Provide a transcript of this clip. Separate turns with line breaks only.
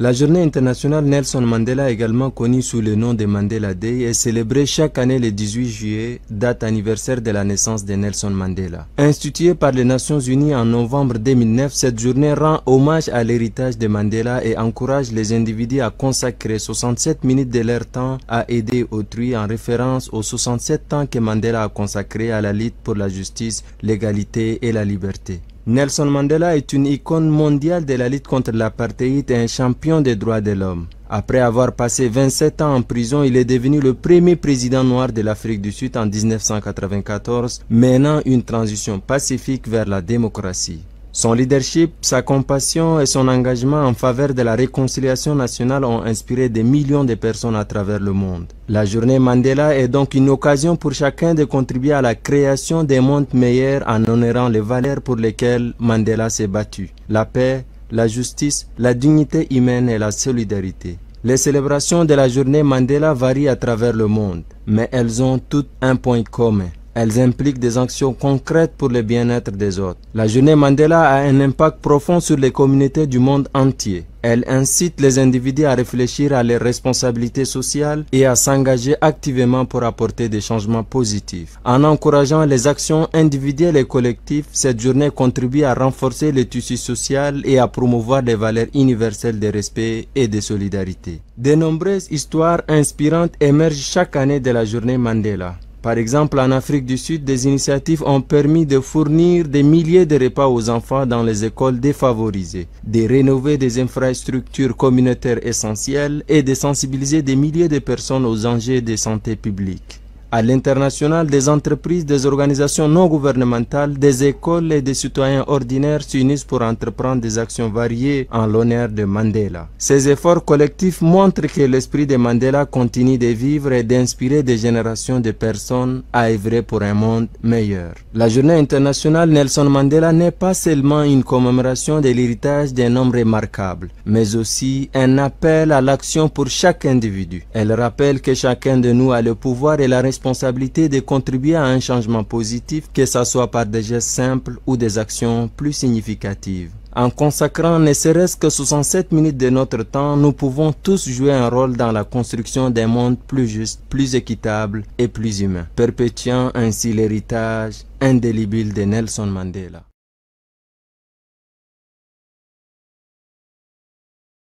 La journée internationale Nelson Mandela, également connue sous le nom de Mandela Day, est célébrée chaque année le 18 juillet, date anniversaire de la naissance de Nelson Mandela. Instituée par les Nations Unies en novembre 2009, cette journée rend hommage à l'héritage de Mandela et encourage les individus à consacrer 67 minutes de leur temps à aider autrui en référence aux 67 ans que Mandela a consacrés à la lutte pour la justice, l'égalité et la liberté. Nelson Mandela est une icône mondiale de la lutte contre l'apartheid et un champion des droits de l'homme. Après avoir passé 27 ans en prison, il est devenu le premier président noir de l'Afrique du Sud en 1994, menant une transition pacifique vers la démocratie. Son leadership, sa compassion et son engagement en faveur de la réconciliation nationale ont inspiré des millions de personnes à travers le monde. La journée Mandela est donc une occasion pour chacun de contribuer à la création d'un monde meilleur en honorant les valeurs pour lesquelles Mandela s'est battu: la paix, la justice, la dignité humaine et la solidarité. Les célébrations de la journée Mandela varient à travers le monde, mais elles ont toutes un point commun. Elles impliquent des actions concrètes pour le bien-être des autres. La journée Mandela a un impact profond sur les communautés du monde entier. Elle incite les individus à réfléchir à leurs responsabilités sociales et à s'engager activement pour apporter des changements positifs. En encourageant les actions individuelles et collectives, cette journée contribue à renforcer le tissu social et à promouvoir les valeurs universelles de respect et de solidarité. De nombreuses histoires inspirantes émergent chaque année de la journée Mandela. Par exemple, en Afrique du Sud, des initiatives ont permis de fournir des milliers de repas aux enfants dans les écoles défavorisées, de rénover des infrastructures communautaires essentielles et de sensibiliser des milliers de personnes aux enjeux de santé publique. À l'international, des entreprises, des organisations non gouvernementales, des écoles et des citoyens ordinaires s'unissent pour entreprendre des actions variées en l'honneur de Mandela. Ces efforts collectifs montrent que l'esprit de Mandela continue de vivre et d'inspirer des générations de personnes à œuvrer pour un monde meilleur. La journée internationale Nelson Mandela n'est pas seulement une commémoration de l'héritage d'un homme remarquable, mais aussi un appel à l'action pour chaque individu. Elle rappelle que chacun de nous a le pouvoir et la responsabilité de contribuer à un changement positif, que ce soit par des gestes simples ou des actions plus significatives. En consacrant ne serait-ce que 67 minutes de notre temps, nous pouvons tous jouer un rôle dans la construction d'un monde plus juste, plus équitable et plus humain, perpétuant ainsi l'héritage indélébile de Nelson Mandela.